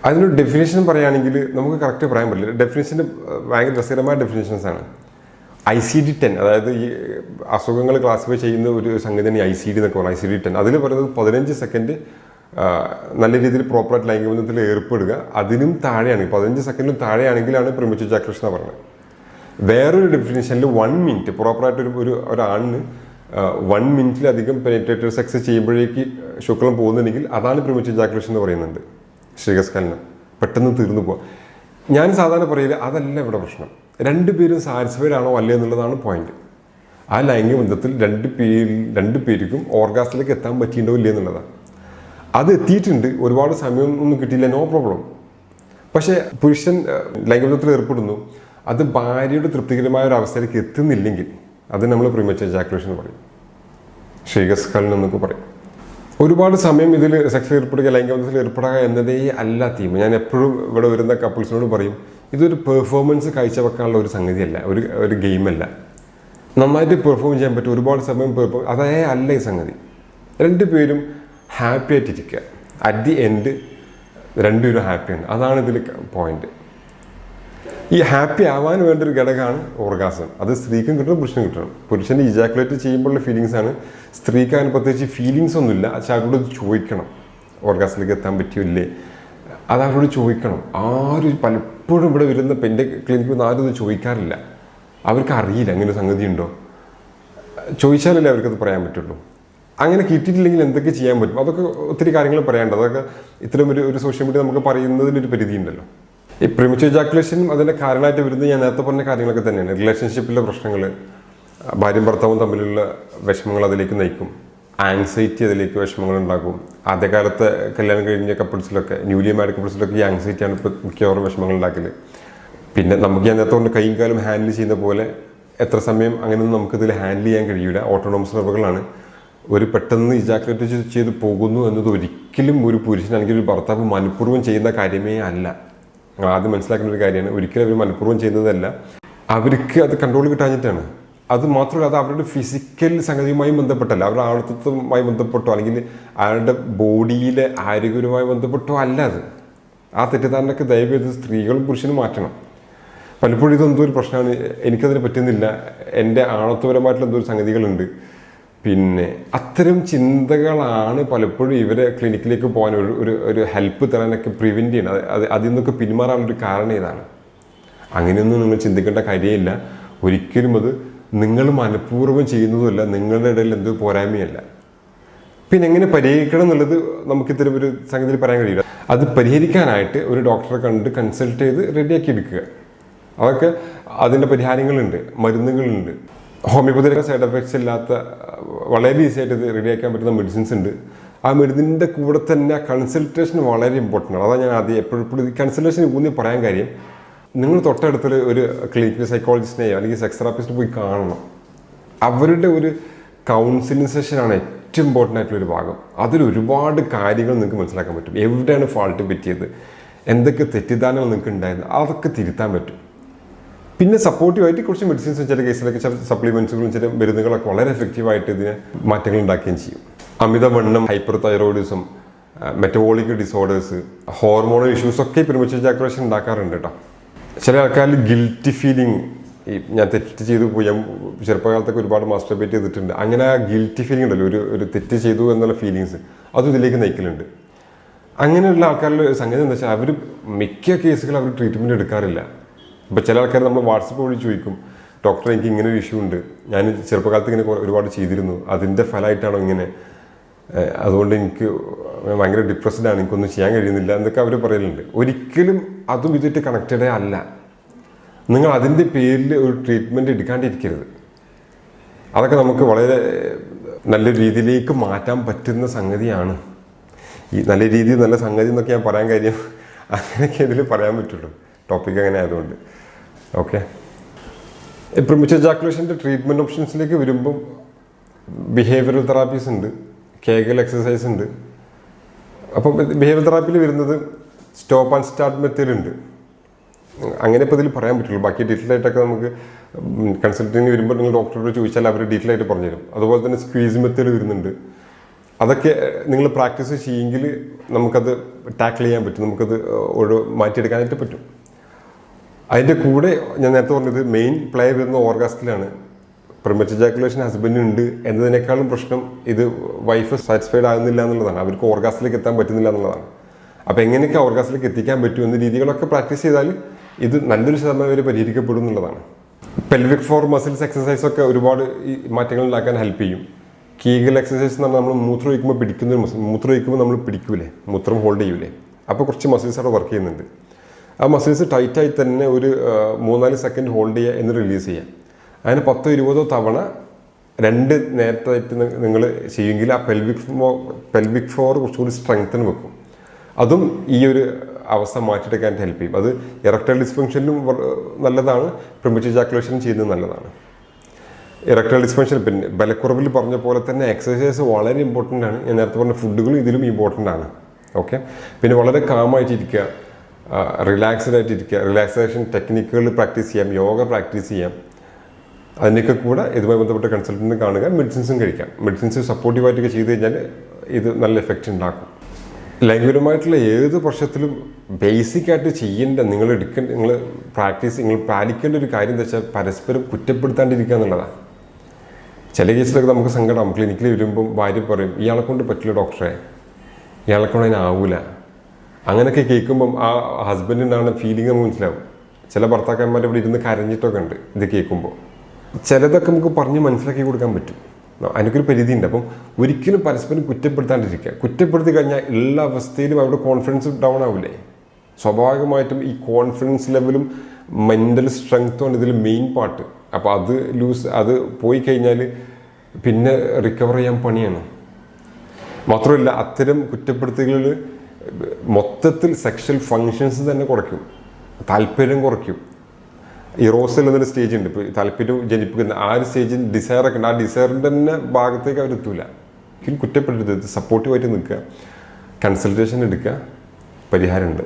[SPEAKER 1] അതിനൊരു ഡെഫിനേഷൻ പറയുകയാണെങ്കിൽ നമുക്ക് കറക്റ്റ് പറയാൻ പറ്റില്ല. ഡെഫിനേഷന് ഭയങ്കര രസകരമായ ഡെഫിനേഷൻസാണ്. ICD-10, അതായത് ഈ അസുഖങ്ങൾ ക്ലാസിഫൈ ചെയ്യുന്ന ഒരു സംഗതിയാണ് ഈ ICD എന്നൊക്കെ പറയുന്നത്. ICD-10 അതിൽ പറയുന്നത് 15 സെക്കൻഡ് നല്ല രീതിയിൽ പ്രോപ്പറായിട്ട് ലൈംഗികബന്ധത്തിൽ ഏർപ്പെടുക. അതിനും താഴെയാണ്, 15 സെക്കൻഡിലും താഴെയാണെങ്കിലാണ് പ്രിമിറ്റീവ് ഇജാക്കുലേഷൻ എന്ന് പറയുന്നത്. വേറൊരു ഡെഫിനേഷനിൽ 1 മിനിറ്റ് പ്രോപ്പറായിട്ട് ഒരാണിന് 1 മിനിറ്റിലധികം പെനിട്രേറ്റഡ് സെക്സ് ചെയ്യുമ്പോഴേക്ക് ശുക്ലം പോകുന്നുണ്ടെങ്കിൽ അതാണ് പ്രിമിറ്റീവ് ഇജാക്കുലേഷൻ എന്ന് പറയുന്നുണ്ട്. ശൈകസ്ഖലനം പെട്ടെന്ന് തീർന്നു പോവുക. ഞാൻ സാധാരണ പറയില്ല, അതല്ല ഇവിടെ പ്രശ്നം. രണ്ടുപേരും സാറ്റിസ്ഫൈഡ് ആണോ അല്ലേ എന്നുള്ളതാണ് പോയിന്റ്. ആ ലൈംഗിക ബന്ധത്തിൽ രണ്ട് പേർക്കും ഓർഗാസത്തിലേക്ക് എത്താൻ പറ്റിയിട്ടുണ്ടോ ഇല്ലേ എന്നുള്ളതാണ്. അത് എത്തിയിട്ടുണ്ട്, ഒരുപാട് സമയം ഒന്നും കിട്ടിയില്ല, നോ പ്രോബ്ലം. പക്ഷേ പുരുഷൻ ലൈംഗിക ബന്ധത്തിൽ ഏർപ്പെടുന്നു, അത് ഭാര്യയുടെ തൃപ്തികരമായ ഒരു അവസ്ഥയിലേക്ക് എത്തുന്നില്ലെങ്കിൽ അത് നമ്മൾ പ്രീമച്ചുർ ഇജാക്കുലേഷൻ പറയും, ശൈകസ്ഖലനം എന്നൊക്കെ പറയും. ഒരുപാട് സമയം ഇതിൽ സെക്സിൽ ഏർപ്പെടുക, ലൈംഗികബന്ധത്തിൽ ഏർപ്പെടുക എന്നതേ അല്ല തീം. ഞാൻ എപ്പോഴും ഇവിടെ വരുന്ന കപ്പിൾസിനോട് പറയും, ഇതൊരു പെർഫോമൻസ് കാഴ്ചവെക്കാനുള്ള ഒരു സംഗതിയല്ല, ഒരു ഗെയിമല്ല. നന്നായിട്ട് പെർഫോം ചെയ്യാൻ പറ്റും, ഒരുപാട് സമയം അതേ അല്ല ഈ സംഗതി. രണ്ടുപേരും ഹാപ്പി ആയിട്ടിരിക്കുക. അറ്റ് ദി എൻഡ് രണ്ടുപേരും ഹാപ്പിയാണ്. അതാണ് ഇതിൽ പോയിന്റ്. ഈ ഹാപ്പി ആവാൻ വേണ്ട ഒരു ഘടകമാണ് ഓർഗാസം. അത് സ്ത്രീക്കും കിട്ടണം, പുരുഷനും കിട്ടണം. പുരുഷന് ഇജാക്കുലേറ്റ് ചെയ്യുമ്പോഴുള്ള ഫീലിങ്സ് ആണ്. സ്ത്രീക്ക് അതിന് പ്രത്യേകിച്ച് ഫീലിങ്സ് ഒന്നുമില്ല. പക്ഷെ അവരോട് ചോദിക്കണം, ഓർഗാസത്തിലേക്ക് എത്താൻ പറ്റിയില്ലേ, അത് അവരോട് ചോദിക്കണം. ആരും പലപ്പോഴും പലപ്പോഴും ഇവിടെ വരുന്ന എൻ്റെ ക്ലിനിക്കിൽ നിന്ന് ആരും ഇത് ചോദിക്കാറില്ല. അവർക്ക് അറിയില്ല അങ്ങനെ സംഗതി ഉണ്ടോ, ചോദിച്ചാലല്ലേ അവർക്കത് പറയാൻ പറ്റുള്ളൂ. അങ്ങനെ കിട്ടിയിട്ടില്ലെങ്കിൽ എന്തൊക്കെ ചെയ്യാൻ പറ്റും, അതൊക്കെ ഒത്തിരി കാര്യങ്ങൾ പറയാനുണ്ട്. അതൊക്കെ ഇത്തരം ഒരു സോഷ്യൽ മീഡിയ നമുക്ക് പറയുന്നതിനൊരു പരിധി ഉണ്ടല്ലോ. ഈ പ്രീമച്വർ എജാക്കുലേഷനും അതിൻ്റെ കാരണമായിട്ട് വരുന്നത് ഞാൻ നേരത്തെ പറഞ്ഞ കാര്യങ്ങളൊക്കെ തന്നെയാണ്. റിലേഷൻഷിപ്പിലെ പ്രശ്നങ്ങൾ, ഭാര്യയും ഭർത്താവും തമ്മിലുള്ള വിഷമങ്ങൾ അതിലേക്ക് നയിക്കും. ആങ്സൈറ്റി അതിലേക്ക് വിഷമങ്ങൾ ഉണ്ടാക്കും. ആദ്യകാലത്തെ കല്യാണം കഴിഞ്ഞ കപ്പിൾസിലൊക്കെ, ന്യൂലി മാരീഡ് കപ്പിൾസിലൊക്കെ ഈ ആങ്സൈറ്റിയാണ് ഇപ്പോൾ മിക്കവാറും വിഷമങ്ങൾ ഉണ്ടാക്കൽ. പിന്നെ നമുക്ക് ഞാൻ നേരത്തെ കൊണ്ട് കൈയും കാലും ഹാൻഡിൽ ചെയ്യുന്ന പോലെ എത്ര സമയം അങ്ങനെയൊന്നും നമുക്കിതിൽ ഹാൻഡിൽ ചെയ്യാൻ കഴിയില്ല. ഓട്ടോണോമസ് നെർവുകളാണ്. ഒരു പെട്ടെന്ന് ഇജാക്കുലേറ്റ് ചെയ്ത് പോകുന്നു എന്നത് ഒരിക്കലും ഒരു പുരുഷൻ അല്ലെങ്കിൽ ഒരു ഭർത്താവ് മനഃപൂർവ്വം ചെയ്യുന്ന കാര്യമേ അല്ല. ആദ്യം മനസ്സിലാക്കുന്ന ഒരു കാര്യമാണ്. ഒരിക്കലും അവർ മനഃപൂർവ്വം ചെയ്യുന്നതല്ല, അവർക്ക് അത് കൺട്രോൾ കിട്ടാഞ്ഞിട്ടാണ്. അത് മാത്രമല്ല, അത് അവരുടെ ഫിസിക്കൽ സംഗതിയുമായി ബന്ധപ്പെട്ടല്ല, അവരുടെ ആളത്വവുമായി ബന്ധപ്പെട്ടോ അല്ലെങ്കിൽ അയാളുടെ ബോഡിയിലെ ആരോഗ്യവുമായി ബന്ധപ്പെട്ടോ അല്ല. അത് ആ തെറ്റിദ്ധാരണയൊക്കെ ദയവേത് സ്ത്രീകളും പുരുഷനും മാറ്റണം. പലപ്പോഴും ഇതെന്തോ ഒരു പ്രശ്നമാണ്, എനിക്കതിന് പറ്റുന്നില്ല, എൻ്റെ ആണത്വപരമായിട്ടുള്ള എന്തോ ഒരു സംഗതികളുണ്ട്. പിന്നെ അത്തരം ചിന്തകളാണ് പലപ്പോഴും ഇവരെ ക്ലിനിക്കിലേക്ക് പോകാൻ ഒരു ഹെൽപ്പ് തരാനൊക്കെ പ്രിവെൻറ്റ് ചെയ്യണം. അതിൽ നിന്നൊക്കെ പിന്മാറാനുള്ളൊരു കാരണം ഇതാണ്. അങ്ങനെയൊന്നും നിങ്ങൾ ചിന്തിക്കേണ്ട കാര്യമില്ല. ഒരിക്കലും അത് നിങ്ങൾ മനഃപൂർവ്വം ചെയ്യുന്നതുമല്ല, നിങ്ങളുടെ ഇടയിൽ എന്തോ പോരായ്മയല്ല. പിന്നെ എങ്ങനെ പരിഹരിക്കണം എന്നുള്ളത് നമുക്ക് ഇത്തരം ഒരു സംഗതിയിൽ പറയാൻ കഴിയില്ല. അത് പരിഹരിക്കാനായിട്ട് ഒരു ഡോക്ടറെ കണ്ട് കൺസൾട്ട് ചെയ്ത് റെഡിയാക്കി എടുക്കുക. അതൊക്കെ അതിൻ്റെ പരിഹാരങ്ങളുണ്ട്, മരുന്നുകളുണ്ട്. ഹോമിയോപ്പതിയിലൊക്കെ സൈഡ് എഫക്ട്സ് ഇല്ലാത്ത വളരെ ഈസി ആയിട്ട് ഇത് റെഡിയാക്കാൻ പറ്റുന്ന മെഡിസിൻസ് ഉണ്ട്. ആ മരുന്നിൻ്റെ കൂടെ തന്നെ കൺസൾട്ടേഷൻ വളരെ ഇമ്പോർട്ടൻ്റ് ആണ്. അതാണ് ഞാൻ ആദ്യം എപ്പോഴും ഈ കൺസൾട്ടേഷൻ ഊന്നി പറയാൻ കാര്യം. നിങ്ങൾ തൊട്ടടുത്തൊരു ഒരു ക്ലിനിക്കൽ സൈക്കോളജിസ്റ്റിനെയോ അല്ലെങ്കിൽ സെക്സ് തെറാപ്പിസ്റ്റിനെ പോയി കാണണം. അവരുടെ ഒരു കൗൺസിലിംഗ് സെഷനാണ് ഏറ്റവും ഇമ്പോർട്ടൻ്റ് ആയിട്ടുള്ളൊരു ഭാഗം. അതിൽ ഒരുപാട് കാര്യങ്ങൾ നിങ്ങൾക്ക് മനസ്സിലാക്കാൻ പറ്റും. എവിടെയാണ് ഫാൾട്ട് പറ്റിയത്, എന്തൊക്കെ തെറ്റിദ്ധാരണകൾ നിങ്ങൾക്ക് ഉണ്ടായിരുന്നു, അതൊക്കെ തിരുത്താൻ പറ്റും. പിന്നെ സപ്പോർട്ടീവായിട്ട് കുറച്ച് മെഡിസിൻസും ചില കേസിലൊക്കെ ചില സപ്ലിമെൻറ്റ്സുകളും ചില മരുന്നുകളൊക്കെ വളരെ എഫക്റ്റീവായിട്ട് ഇതിന് മാറ്റങ്ങൾ ഉണ്ടാക്കുകയും ചെയ്യും. അമിതവണ്ണം, hyperthyroidism, metabolic disorders, hormonal ഇഷ്യൂസൊക്കെ പ്രീമച്വർ എജാക്കുലേഷൻ ഉണ്ടാക്കാറുണ്ട് കേട്ടോ. ചില ആൾക്കാരിൽ ഗിൽറ്റി ഫീലിംഗ്, ഈ ഞാൻ തെറ്റ് ചെയ്തു പോയി, ഞാൻ ചെറുപ്പകാലത്തൊക്കെ ഒരുപാട് മാസ്റ്റർബേറ്റ് ചെയ്തിട്ടുണ്ട്, അങ്ങനെ ആ ഗിൽറ്റി ഫീലിംഗ് ഉണ്ടല്ലോ, ഒരു തെറ്റ് ചെയ്തു എന്നുള്ള ഫീലിങ്സ്, അതും ഇതിലേക്ക് നയിക്കലുണ്ട്. അങ്ങനെയുള്ള ആൾക്കാരുടെ സംഗതി എന്താ വെച്ചാൽ അവർ മിക്ക കേസുകൾ അവർ ട്രീറ്റ്മെൻറ്റ് എടുക്കാറില്ല. ഇപ്പോൾ ചില ആൾക്കാർ നമ്മൾ വാട്സപ്പ് വഴി ചോദിക്കും, ഡോക്ടർ എനിക്ക് ഇങ്ങനെ ഒരു ഇഷ്യൂ ഉണ്ട്, ഞാൻ ചെറുപ്പകാലത്ത് ഇങ്ങനെ ഒരുപാട് ചെയ്തിരുന്നു, അതിൻ്റെ ഫലമായിട്ടാണോ ഇങ്ങനെ, അതുകൊണ്ട് എനിക്ക് ഭയങ്കര ഡിപ്രസ്ഡാണ്, എനിക്കൊന്നും ചെയ്യാൻ കഴിയുന്നില്ല എന്നൊക്കെ അവർ പറയലുണ്ട്. ഒരിക്കലും അതും ഇതായിട്ട് കണക്റ്റഡേ അല്ല. നിങ്ങൾ അതിൻ്റെ പേരിൽ ഒരു ട്രീറ്റ്മെൻറ്റ് എടുക്കാണ്ടിരിക്കരുത്. അതൊക്കെ നമുക്ക് വളരെ നല്ല രീതിയിലേക്ക് മാറ്റാൻ പറ്റുന്ന സംഗതിയാണ്. ഈ നല്ല രീതി നല്ല സംഗതി എന്നൊക്കെ ഞാൻ പറയാൻ കാര്യം അങ്ങനെയൊക്കെ ഇതിൽ പറയാൻ പറ്റുള്ളൂ, ടോപ്പിക് അങ്ങനെ ആയതുകൊണ്ട്. ഓക്കെ, പ്രീമച്വർ എജാക്കുലേഷൻ്റെ ട്രീറ്റ്മെൻറ്റ് ഓപ്ഷൻസിലേക്ക് വരുമ്പം ബിഹേവിയറൽ തെറാപ്പീസ് ഉണ്ട്, കേഗൽ എക്സസൈസ് ഉണ്ട്. അപ്പം ബിഹേവിയർ തെറാപ്പിയിൽ വരുന്നത് സ്റ്റോപ്പ് ആൻഡ് സ്റ്റാർട്ട് മെത്തേഡ് ഉണ്ട്. അങ്ങനെ ഇപ്പോൾ ഇതിൽ പറയാൻ പറ്റുള്ളൂ. ബാക്കി ഡീറ്റെയിൽ ആയിട്ടൊക്കെ നമുക്ക് കൺസൾട്ടിങ്ങിന് വരുമ്പോൾ നിങ്ങൾ ഡോക്ടറോട് ചോദിച്ചാൽ അവർ ഡീറ്റെയിൽ ആയിട്ട് പറഞ്ഞുതരും. അതുപോലെ തന്നെ സ്ക്വീസ് മെത്തേഡ് വരുന്നുണ്ട്. അതൊക്കെ നിങ്ങൾ പ്രാക്ടീസ് ചെയ്യുമെങ്കിൽ നമുക്കത് ടാക്കിൾ ചെയ്യാൻ പറ്റും, നമുക്കത് മാറ്റിയെടുക്കാനായിട്ട് പറ്റും. അതിൻ്റെ കൂടെ ഞാൻ നേരത്തെ പറഞ്ഞത് മെയിൻ പ്ലേ വരുന്ന ഓർഗാസത്തിലാണ്. പ്രീമച്വർ എജാക്കുലേഷൻ ഹസ്ബൻഡിനുണ്ട് എന്നതിനേക്കാളും പ്രശ്നം ഇത് വൈഫ് സാറ്റിസ്ഫൈഡ് ആകുന്നില്ല എന്നുള്ളതാണ്, അവർക്ക് ഓർഗാസത്തിലേക്ക് എത്താൻ പറ്റുന്നില്ല എന്നുള്ളതാണ്. അപ്പോൾ എങ്ങനെയൊക്കെ ഓർഗാസത്തിലേക്ക് എത്തിക്കാൻ പറ്റും എന്ന രീതികളൊക്കെ പ്രാക്ടീസ് ചെയ്താൽ ഇത് നല്ലൊരു ശതമാനം വരെ പരിഹരിക്കപ്പെടും എന്നുള്ളതാണ്. പെൽവിക് ഫോർ മസിൽസ് എക്സസൈസൊക്കെ ഒരുപാട് ഈ മാറ്റങ്ങൾ ഉണ്ടാക്കാൻ ഹെൽപ്പ് ചെയ്യും. കീഗൽ എക്സസൈസ് എന്ന് പറഞ്ഞാൽ നമ്മൾ മൂത്രം ഒഴിക്കുമ്പോൾ പിടിക്കുന്ന ഒരു മസിൽ, മൂത്രം ഒഴിക്കുമ്പോൾ നമ്മൾ പിടിക്കൂലേ, മൂത്രം ഹോൾഡ് ചെയ്യൂലേ, അപ്പോൾ കുറച്ച് മസിൽസ് അവിടെ വർക്ക് ചെയ്യുന്നുണ്ട്. ആ മസിൽസ് ടൈറ്റായി തന്നെ ഒരു 3-4 സെക്കൻഡ് ഹോൾഡ് ചെയ്യുക എന്ന് റിലീസ് ചെയ്യുക. അങ്ങനെ 10-20 തവണ 2 നേരത്തായിട്ട് നിങ്ങൾ ചെയ്യുമെങ്കിൽ ആ പെൽവിക് ഫ്ലോർ കുറച്ചുകൂടി സ്ട്രെങ്തൻ വെക്കും. അതും ഈ ഒരു അവസ്ഥ മാറ്റിയെടുക്കാൻ ഹെൽപ്പ് ചെയ്യും. അത് ഇറക്ടൈൽ ഡിസ്ഫങ്ഷനിലും നല്ലതാണ്, പ്രീമച്വർ എജാക്കുലേഷനും ചെയ്യുന്നത് നല്ലതാണ്. ഇറക്ടൈൽ ഡിസ്ഫങ്ഷൻ പിന്നെ ബലക്കുറവിൽ പറഞ്ഞ പോലെ തന്നെ എക്സസൈസ് വളരെ ഇമ്പോർട്ടൻ്റ് ആണ്. ഞാൻ നേരത്തെ പറഞ്ഞ ഫുഡുകളും ഇതിലും ഇമ്പോർട്ടൻ്റ് ആണ്. ഓക്കെ, പിന്നെ വളരെ കാമായിട്ടിരിക്കുക, റിലാക്സ്ഡ് ആയിട്ടിരിക്കുക, റിലാക്സേഷൻ ടെക്നിക്കുകൾ പ്രാക്ടീസ് ചെയ്യാം, യോഗ പ്രാക്ടീസ് ചെയ്യാം. അതിൻ്റെയൊക്കെ കൂടെ ഇതുമായി ബന്ധപ്പെട്ട കൺസൾട്ടൻറ്റിനെ കാണുക, മെഡിസിൻസും കഴിക്കാം. മെഡിസിൻസ് സപ്പോർട്ടീവായിട്ടൊക്കെ ചെയ്ത് കഴിഞ്ഞാൽ ഇത് നല്ല എഫക്റ്റ് ഉണ്ടാക്കും. ലൈംഗികപരമായിട്ടുള്ള ഏത് പ്രശ്നത്തിലും ബേസിക്കായിട്ട് നിങ്ങൾ പാലിക്കേണ്ട ഒരു കാര്യം എന്താ വെച്ചാൽ പരസ്പരം കുറ്റപ്പെടുത്താണ്ടിരിക്കുക എന്നുള്ളതാണ്. ചില കേസിലൊക്കെ നമുക്ക് സങ്കടം, ക്ലിനിക്കിൽ വരുമ്പം ഭാര്യ പറയും, ഇയാളെ കൊണ്ട് പറ്റില്ല ഡോക്ടറെ, ഇയാളെ കൊണ്ട് അതിനാവൂല, അങ്ങനെയൊക്കെ കേൾക്കുമ്പം ആ ഹസ്ബൻഡിനാണ് ഫീലിംഗ് നമുക്ക് മനസ്സിലാവും. ചില ഭർത്താക്കന്മാർ ഇവിടെ ഇരുന്ന് കരഞ്ഞിട്ടൊക്കെ ഉണ്ട് ഇത് കേൾക്കുമ്പോൾ. ചിലതൊക്കെ നമുക്ക് പറഞ്ഞ് മനസ്സിലാക്കി കൊടുക്കാൻ പറ്റും, അതിനൊരു പരിധിയുണ്ട്. അപ്പം ഒരിക്കലും പരസ്പരം കുറ്റപ്പെടുത്താണ്ടിരിക്കുക. കുറ്റപ്പെടുത്തി കഴിഞ്ഞാൽ എല്ലാ അവസ്ഥയിലും അവരുടെ കോൺഫിഡൻസ് ഡൗൺ ആവില്ലേ. സ്വാഭാവികമായിട്ടും ഈ കോൺഫിഡൻസ് ലെവലും മെൻ്റൽ സ്ട്രെങ്ത്തുമാണ് ഇതിൽ മെയിൻ പാർട്ട്. അപ്പോൾ അത് പോയി കഴിഞ്ഞാൽ പിന്നെ റിക്കവർ ചെയ്യാൻ പണിയാണ്. മാത്രമല്ല അത്തരം കുറ്റപ്പെടുത്തലുകൾ മൊത്തത്തിൽ സെക്ഷൽ ഫങ്ഷൻസ് തന്നെ കുറയ്ക്കും, താല്പര്യം കുറയ്ക്കും. ഇറോസൽ എന്നൊരു സ്റ്റേജ് ഉണ്ട്. ഇപ്പോൾ താല്പര്യം ജനിപ്പിക്കുന്ന ആ ഒരു സ്റ്റേജിൽ ഡിസയറൊക്കെ ഉണ്ട്. ആ ഡിസയറിൻ്റെ തന്നെ ഭാഗത്തേക്ക് അവരെത്തൂല. ഒരിക്കലും കുറ്റപ്പെടരുത്, സപ്പോർട്ടീവായിട്ട് നിൽക്കുക, കൺസൾട്ടേഷൻ എടുക്കുക, പരിഹാരമുണ്ട്.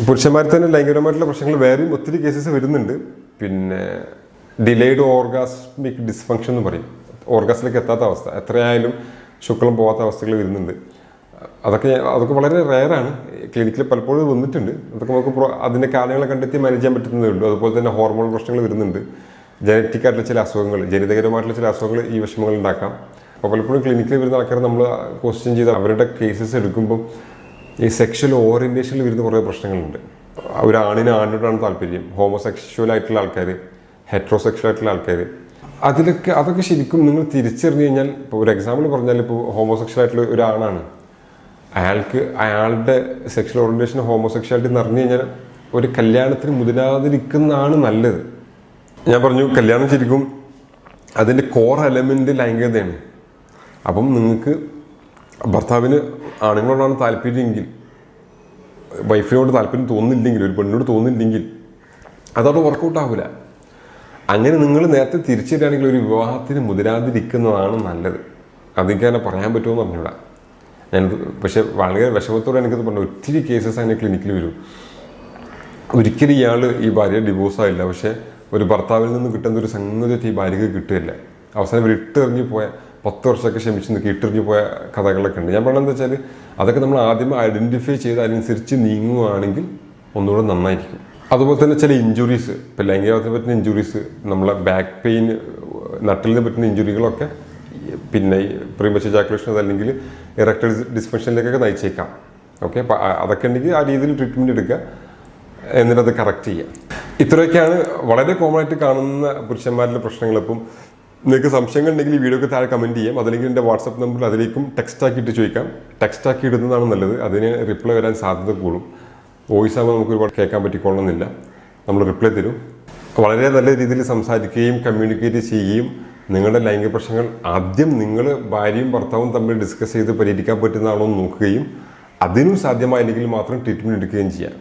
[SPEAKER 1] പുരുഷന്മാരിൽ തന്നെ ലൈംഗികപരമായിട്ടുള്ള പ്രശ്നങ്ങൾ വേറെയും ഒത്തിരി കേസസ് വരുന്നുണ്ട്. പിന്നെ ഡിലേഡ് ഓർഗാസ്മിക് ഡിസ്ഫങ്ഷൻ എന്ന് പറയും. ഓർഗാസിലേക്ക് എത്താത്ത അവസ്ഥ, എത്രയായാലും ശുക്ലം പോകാത്ത അവസ്ഥകൾ വരുന്നുണ്ട്. അതൊക്കെ വളരെ റെയറാണ്. ക്ലിനിക്കിൽ പലപ്പോഴും വന്നിട്ടുണ്ട്. അതൊക്കെ നമുക്ക് അതിൻ്റെ കാരണങ്ങളെ കണ്ടെത്തി മാനേജ് ചെയ്യാൻ പറ്റുന്നതേ ഉള്ളൂ. അതുപോലെ തന്നെ ഹോർമോൺ പ്രശ്നങ്ങൾ വരുന്നുണ്ട്. ജനറ്റിക് ആയിട്ടുള്ള ചില അസുഖങ്ങൾ, ജനിതകപരമായിട്ടുള്ള ചില അസുഖങ്ങൾ ഈ വിഷമങ്ങൾ ഉണ്ടാക്കാം. അപ്പോൾ പലപ്പോഴും ക്ലിനിക്കിൽ വരുന്ന ആൾക്കാർ നമ്മൾ ക്വസ്റ്റ്യൻ ചെയ്ത് അവരുടെ കേസസ് എടുക്കുമ്പം ഈ സെക്ഷൽ ഓറിയൻറ്റേഷനിൽ വരുന്ന കുറേ പ്രശ്നങ്ങളുണ്ട്. ഒരു ആണിനോടാണ് താല്പര്യം, ഹോമോസെക്ഷൽ ആയിട്ടുള്ള ആൾക്കാർ, ഹെറ്ററോസെക്ഷൽ ആയിട്ടുള്ള ആൾക്കാർ, അതൊക്കെ ശരിക്കും നിങ്ങൾ തിരിച്ചറിഞ്ഞു കഴിഞ്ഞാൽ, ഇപ്പോൾ ഒരു എക്സാമ്പിൾ പറഞ്ഞാൽ, ഇപ്പോൾ ഹോമോസെക്ഷൽ ആയിട്ടുള്ള ഒരാളാണ്, അയാളുടെ സെക്ഷൽ ഓറിയൻറ്റേഷൻ ഹോമോസെക്ഷാലിറ്റി എന്ന് അറിഞ്ഞു കഴിഞ്ഞാൽ ഒരു കല്യാണത്തിന് മുതിരാതിരിക്കുന്നതാണ് നല്ലത്. ഞാൻ പറഞ്ഞു കല്യാണം ശരിക്കും അതിൻ്റെ കോർ എലമെൻ്റ് ലൈംഗികതയാണ്. അപ്പം നിങ്ങൾക്ക് ഭർത്താവിന് ആണുങ്ങളോടാണ് താല്പര്യമെങ്കിൽ, വൈഫിനോട് താല്പര്യം തോന്നില്ലെങ്കിൽ, ഒരു പെണ്ണിനോട് തോന്നില്ലെങ്കിൽ അതവിടെ വർക്കൗട്ട് ആവില്ല. അങ്ങനെ നിങ്ങൾ നേരത്തെ തിരിച്ചറിയുകയാണെങ്കിൽ ഒരു വിവാഹത്തിന് മുതിരാതിരിക്കുന്നതാണ് നല്ലത്. അതൊക്കെ തന്നെ പറയാൻ പറ്റുമെന്ന് പറഞ്ഞൂടാ. പക്ഷെ വളരെ വിഷമത്തോടെ എനിക്കത് പറഞ്ഞു. ഒത്തിരി കേസസ് അങ്ങനെ ക്ലിനിക്കിൽ വരും. ഒരിക്കലും ഇയാൾ ഈ ഭാര്യ ഡിവോഴ്സായില്ല, പക്ഷേ ഒരു ഭർത്താവിൽ നിന്ന് കിട്ടുന്ന ഒരു സംഗതി ഈ ഭാര്യയ്ക്ക് കിട്ടുകയില്ല. അവസാനം ഇവർ ഇട്ടെറിഞ്ഞു പോയ 10 വർഷമൊക്കെ ക്ഷമിച്ച് നിൽക്കുക, ഇട്ടെറിഞ്ഞു പോയ കഥകളൊക്കെ ഉണ്ട്. ഞാൻ പറഞ്ഞതെന്ന് വെച്ചാൽ അതൊക്കെ നമ്മൾ ആദ്യം ഐഡൻറ്റിഫൈ ചെയ്ത് അതിനനുസരിച്ച് നീങ്ങുകയാണെങ്കിൽ ഒന്നുകൂടെ നന്നായിരിക്കും. അതുപോലെ തന്നെ ചില ഇഞ്ചുറീസ്, ഇപ്പോൾ ലൈംഗികത്തിന് പറ്റുന്ന ഇഞ്ചുറീസ്, നമ്മളെ ബാക്ക് പെയിൻ, നട്ടലിന് പറ്റുന്ന ഇഞ്ചുറികളൊക്കെ പിന്നെ പ്രീമച്വർ ഇജാക്കുലേഷൻ അതല്ലെങ്കിൽ ഇറക്ടൈൽ ഡിസ്ഫങ്ഷനിലേക്കൊക്കെ നയിച്ചേക്കാം. ഓക്കെ, അപ്പോൾ അതൊക്കെ ഉണ്ടെങ്കിൽ ആ രീതിയിൽ ട്രീറ്റ്മെൻറ്റ് എടുക്കുക, എന്നിട്ട് അത് കറക്റ്റ് ചെയ്യുക. ഇത്രയൊക്കെയാണ് വളരെ കോമൺ ആയിട്ട് കാണുന്ന പുരുഷന്മാരിലെ പ്രശ്നങ്ങൾ. അപ്പം നിങ്ങൾക്ക് സംശയങ്ങൾ ഉണ്ടെങ്കിൽ ഈ വീഡിയോക്ക് താഴെ കമൻറ്റ് ചെയ്യാം. അതല്ലെങ്കിൽ എൻ്റെ വാട്സപ്പ് നമ്പറിൽ അതിലേക്കും ടെക്സ്റ്റ് ആക്കിയിട്ട് ചോദിക്കാം. ടെക്സ്റ്റ് ആക്കി ഇടുന്നതാണ് നല്ലത്, അതിന് റിപ്ലൈ വരാൻ സാധ്യത കൂടും. വോയിസ് ആകുമ്പോൾ നമുക്ക് ഒരുപാട് കേൾക്കാൻ പറ്റിക്കൊള്ളുന്നില്ല. നമ്മൾ റിപ്ലൈ തരും. വളരെ നല്ല രീതിയിൽ സംസാരിക്കുകയും കമ്മ്യൂണിക്കേറ്റ് ചെയ്യുകയും നിങ്ങളുടെ ലൈംഗിക പ്രശ്നങ്ങൾ ആദ്യം നിങ്ങൾ ഭാര്യയും ഭർത്താവും തമ്മിൽ ഡിസ്കസ് ചെയ്ത് പരിഹരിക്കാൻ പറ്റുന്നതാണോ എന്ന് നോക്കുകയും അതിനും സാധ്യമായില്ലെങ്കിൽ മാത്രം ട്രീറ്റ്മെൻറ്റ് എടുക്കുകയും ചെയ്യാം.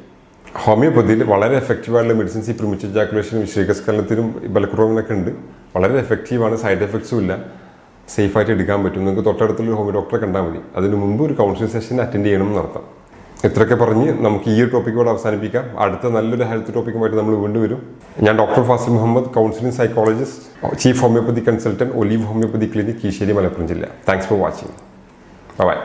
[SPEAKER 1] ഹോമിയോപ്പതിയിൽ വളരെ എഫക്റ്റീവായിട്ടുള്ള മെഡിസിൻസ് ഈ പ്രീമച്വർ ഇജാക്കുലേഷനും ശീഘ്രസ്ഖലനത്തിനും ബലക്കുറവിനൊക്കെ ഉണ്ട്. വളരെ എഫക്റ്റീവാണ്, സൈഡ് എഫക്ട്സും ഇല്ല, സേഫായിട്ട് എടുക്കാൻ പറ്റും. നിങ്ങൾക്ക് തൊട്ടടുത്തുള്ള ഹോമിയോ ഡോക്ടറെ കണ്ടാൽ മതി. അതിന് മുമ്പ് ഒരു കൗൺസിലിംഗ് സെഷൻ അറ്റൻഡ് ചെയ്യണം എന്നർത്ഥം. ഇത്രയൊക്കെ പറഞ്ഞ് നമുക്ക് ഈ ഒരു ടോപ്പിക്കോട് അവസാനിപ്പിക്കാം. അടുത്ത നല്ലൊരു ഹെൽത്ത് ടോപ്പിക്കുമായിട്ട് നമ്മൾ വീണ്ടും വരും. ഞാൻ doctor Fazil Muhammad, counselling psychologist, chief homoeopathy consultant, Olive homoeopathy clinic, Keesheri, Malappuram ജില്ല. Thanks for watching. ബൈ.